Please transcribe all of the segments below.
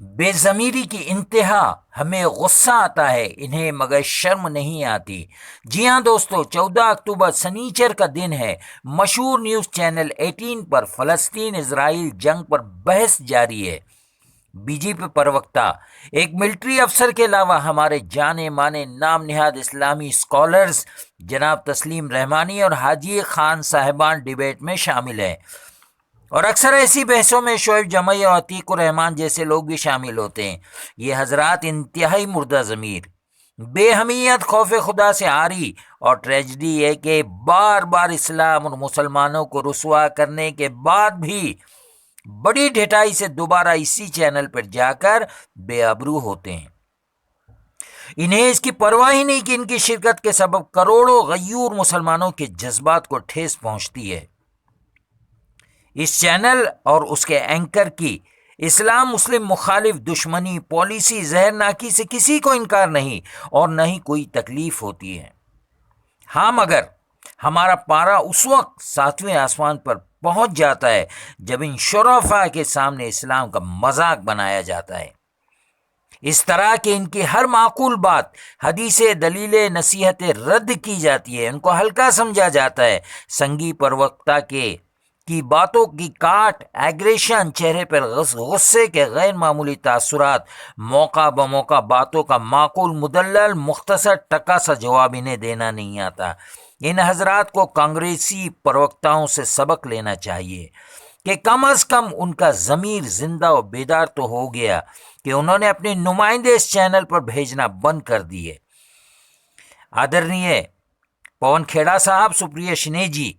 بے ضمیری کی انتہا، ہمیں غصہ آتا ہے انہیں مگر شرم نہیں آتی۔ جی ہاں دوستو، 14 اکتوبر سنیچر کا دن ہے۔ مشہور نیوز چینل 18 پر فلسطین اسرائیل جنگ پر بحث جاری ہے۔ بی جے پی پروکتا ایک ملٹری افسر کے علاوہ ہمارے جانے مانے نام نہاد اسلامی اسکالرز جناب تسلیم رحمانی اور حاجی خان صاحبان ڈیبیٹ میں شامل ہیں، اور اکثر ایسی بحثوں میں شعیب جمعی اور عتیق الرحمان جیسے لوگ بھی شامل ہوتے ہیں۔ یہ حضرات انتہائی مردہ ضمیر، بے حمیت، خوف خدا سے عاری، اور ٹریجڈی ہے کہ بار بار اسلام اور مسلمانوں کو رسوا کرنے کے بعد بھی بڑی ڈھٹائی سے دوبارہ اسی چینل پر جا کر بے آبرو ہوتے ہیں۔ انہیں اس کی پرواہ ہی نہیں کہ ان کی شرکت کے سبب کروڑوں غیور مسلمانوں کے جذبات کو ٹھیس پہنچتی ہے۔ اس چینل اور اس کے اینکر کی اسلام مسلم مخالف دشمنی پالیسی زہرناکی سے کسی کو انکار نہیں اور نہ ہی کوئی تکلیف ہوتی ہے۔ ہاں، مگر ہمارا پارا اس وقت 7ویں آسمان پر پہنچ جاتا ہے جب ان شرفاء کے سامنے اسلام کا مذاق بنایا جاتا ہے، اس طرح کہ ان کی ہر معقول بات، حدیث، دلیل، نصیحت رد کی جاتی ہے، ان کو ہلکا سمجھا جاتا ہے۔ سنگی پروکتا کی باتوں کی کاٹ، ایگریشن، چہرے پر غصے کے غیر معمولی تاثرات، موقع بموقع باتوں کا معقول مدلل مختصر ٹکا سا جواب انہیں دینا نہیں آتا۔ ان حضرات کو کانگریسی پروکتاؤں سے سبق لینا چاہیے کہ کم از کم ان کا ضمیر زندہ و بیدار تو ہو گیا کہ انہوں نے اپنے نمائندے اس چینل پر بھیجنا بند کر دیے۔ آدرنیے پون کھیڑا صاحب، سپریہ شنے جی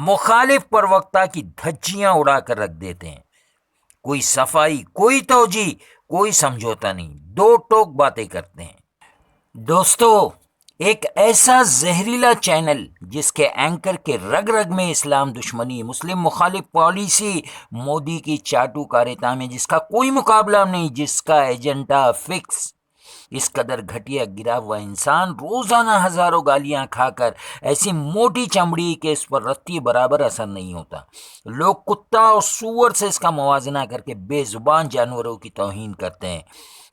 مخالف پروکتا کی دھجیاں اڑا کر رکھ دیتے ہیں۔ کوئی صفائی، کوئی توجیہ، کوئی سمجھوتا نہیں، دو ٹوک باتیں کرتے ہیں۔ دوستو، ایک ایسا زہریلا چینل جس کے اینکر کے رگ رگ میں اسلام دشمنی، مسلم مخالف پالیسی، مودی کی چاٹو کاریتا میں جس کا کوئی مقابلہ نہیں، جس کا ایجنڈا فکس، اس قدر گھٹیا گرا ہوا انسان روزانہ ہزاروں گالیاں کھا کر ایسی موٹی چمڑی کہ اس پر رتی برابر اثر نہیں ہوتا۔ لوگ کتا اور سور سے اس کا موازنہ کر کے بے زبان جانوروں کی توہین کرتے ہیں۔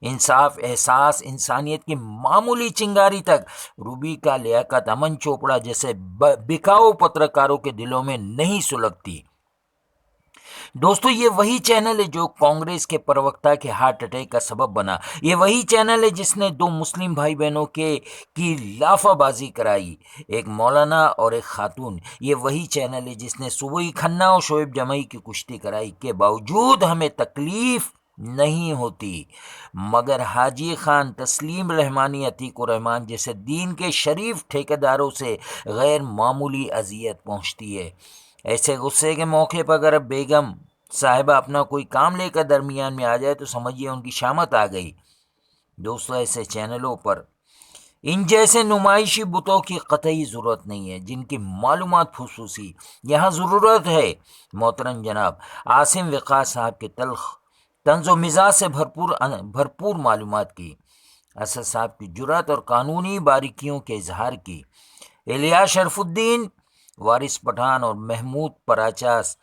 انصاف، احساس، انسانیت کی معمولی چنگاری تک روبی کا، لیاقت، امن چوپڑا جیسے بکاؤ پترکاروں کے دلوں میں نہیں سلگتی۔ دوستو، یہ وہی چینل ہے جو کانگریس کے پروکتا کے ہارٹ اٹیک کا سبب بنا۔ یہ وہی چینل ہے جس نے دو مسلم بھائی بہنوں کی لافہ بازی کرائی، ایک مولانا اور ایک خاتون۔ یہ وہی چینل ہے جس نے صوبی کھنہ اور شعیب جمعی کی کشتی کرائی کے باوجود ہمیں تکلیف نہیں ہوتی، مگر حاجی خان، تسلیم رحمانی، عتیق الرحمان جیسے دین کے شریف ٹھیکیداروں سے غیر معمولی اذیت پہنچتی ہے۔ ایسے غصے کے موقع پر اگر بیگم صاحبہ اپنا کوئی کام لے کر درمیان میں آ جائے تو سمجھیے ان کی شامت آ گئی۔ دوستو، ایسے چینلوں پر ان جیسے نمائشی بتوں کی قطعی ضرورت نہیں ہے جن کی معلومات خصوصی۔ یہاں ضرورت ہے محترم جناب عاصم وقاص صاحب کے تلخ طنز و مزاج سے بھرپور معلومات کی، اسد صاحب کی جرأت اور قانونی باریکیوں کے اظہار کی، الیاس شرف الدین، وارث پٹھان اور محمود پراچاس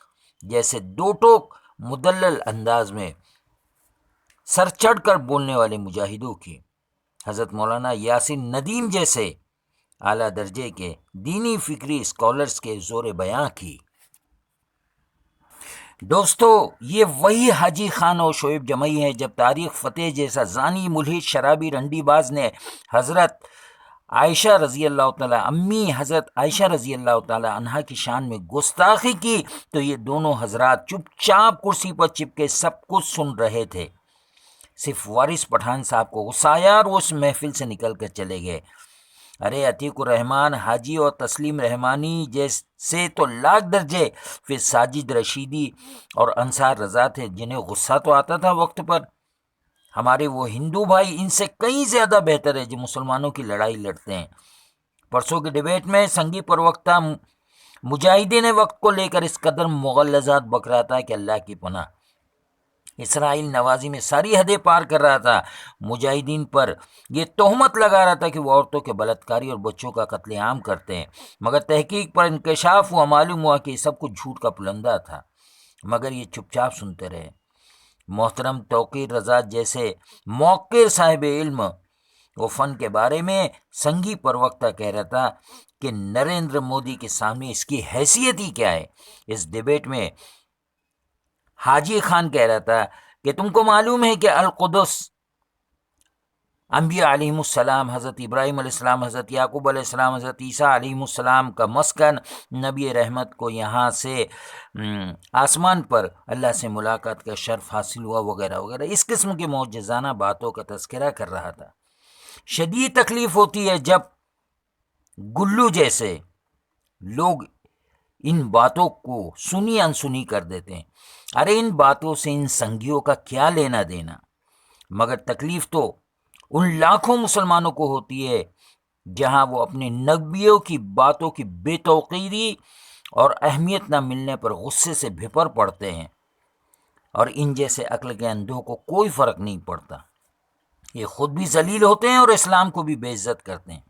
جیسے دو ٹوک مدلل انداز میں سر چڑھ کر بولنے والے مجاہدوں کی، حضرت مولانا یاسین ندیم جیسے اعلیٰ درجے کے دینی فکری اسکالرز کے زور بیاں کی۔ دوستو، یہ وہی حاجی خان اور شعیب جمعی ہے جب طارق فتح جیسا زانی، ملحد، شرابی، رنڈی باز نے حضرت عائشہ رضی اللہ تعالیٰ، امی حضرت عائشہ رضی اللہ تعالیٰ عنہا کی شان میں گستاخی کی تو یہ دونوں حضرات چپ چاپ کرسی پر چپکے سب کچھ سن رہے تھے۔ صرف وارث پٹھان صاحب کو غصہ آیا اور وہ اس محفل سے نکل کر چلے گئے۔ ارے عتیق الرحمان حاجی اور تسلیم رحمانی جیسے تو لاکھ درجے پھر ساجد رشیدی اور انصار رضا تھے جنہیں غصہ تو آتا تھا وقت پر۔ ہمارے وہ ہندو بھائی ان سے کئی زیادہ بہتر ہے جو مسلمانوں کی لڑائی لڑتے ہیں۔ پرسوں کی ڈیبیٹ میں سنگی پروکتا مجاہدین وقت کو لے کر اس قدر مغلظات بک رہا تھا کہ اللہ کی پناہ، اسرائیل نوازی میں ساری حدیں پار کر رہا تھا۔ مجاہدین پر یہ تہمت لگا رہا تھا کہ وہ عورتوں کے بلاత్కాری اور بچوں کا قتل عام کرتے ہیں، مگر تحقیق پر انکشاف ہوا، معلوم ہوا کہ یہ سب کچھ جھوٹ کا پلندہ تھا، مگر یہ چپ چاپ سنتے رہے۔ محترم توقیر رضا جیسے موقر صاحب علم وہ فن کے بارے میں سنگی پروقتہ کہہ رہا تھا کہ نریندر مودی کے سامنے اس کی حیثیت ہی کیا ہے۔ اس ڈیبیٹ میں حاجی خان کہہ رہا تھا کہ تم کو معلوم ہے کہ القدس انبیاء علیہ السلام، حضرت ابراہیم علیہ السلام، حضرت یعقوب علیہ السلام، حضرت عیسیٰ علیہ السلام کا مسکن، نبی رحمت کو یہاں سے آسمان پر اللہ سے ملاقات کا شرف حاصل ہوا وغیرہ وغیرہ، اس قسم کے معجزانہ باتوں کا تذکرہ کر رہا تھا۔ شدید تکلیف ہوتی ہے جب گلو جیسے لوگ ان باتوں کو سنی انسنی کر دیتے ہیں۔ ارے ان باتوں سے ان سنگیوں کا کیا لینا دینا؟ مگر تکلیف تو ان لاکھوں مسلمانوں کو ہوتی ہے جہاں وہ اپنے نبیوں کی باتوں کی بے توقیری اور اہمیت نہ ملنے پر غصے سے بھپر پڑتے ہیں، اور ان جیسے عقل کے اندھوں کو کوئی فرق نہیں پڑتا۔ یہ خود بھی ذلیل ہوتے ہیں اور اسلام کو بھی بے عزت کرتے ہیں۔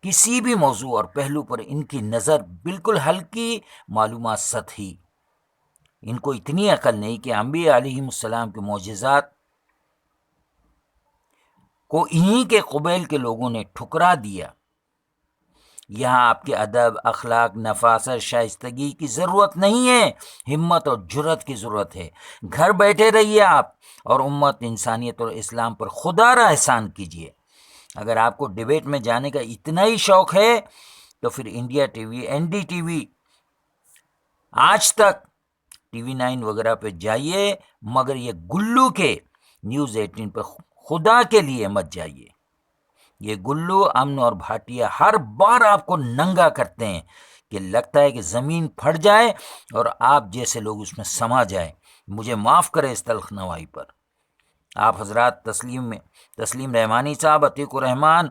کسی بھی موضوع اور پہلو پر ان کی نظر بالکل ہلکی، معلومات سطحی۔ ان کو اتنی عقل نہیں کہ انبیاء علیہ السلام کے معجزات کو انہی کے قبیل کے لوگوں نے ٹھکرا دیا۔ یہاں آپ کے ادب، اخلاق، نفاست، شائستگی کی ضرورت نہیں ہے، ہمت اور جرأت کی ضرورت ہے۔ گھر بیٹھے رہیے آپ اور امت، انسانیت اور اسلام پر خدا را احسان کیجیے۔ اگر آپ کو ڈیبیٹ میں جانے کا اتنا ہی شوق ہے تو پھر India TV, NDTV, Aaj Tak, T V 9 وغیرہ پہ جائیے، مگر یہ گلو کے نیوز 18 پہ خدا کے لیے مت جائیے۔ یہ گلو، امن اور بھاٹیہ ہر بار آپ کو ننگا کرتے ہیں کہ لگتا ہے کہ زمین پھٹ جائے اور آپ جیسے لوگ اس میں سما جائیں۔ مجھے معاف کرے اس تلخ نوائی پر۔ آپ حضرات تسلیم رحمانی صاحب، عتیق الرحمان،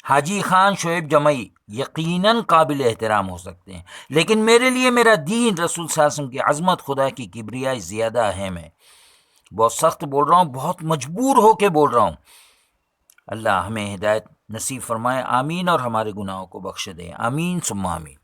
حاجی خان، شعیب جمعی یقیناً قابل احترام ہو سکتے ہیں، لیکن میرے لیے میرا دین، رسول صلی اللہ علیہ وسلم کی عظمت، خدا کی کبریائی زیادہ اہم ہے۔ بہت سخت بول رہا ہوں، بہت مجبور ہو کے بول رہا ہوں۔ اللہ ہمیں ہدایت نصیب فرمائے، آمین، اور ہمارے گناہوں کو بخش دے، آمین ثم آمین۔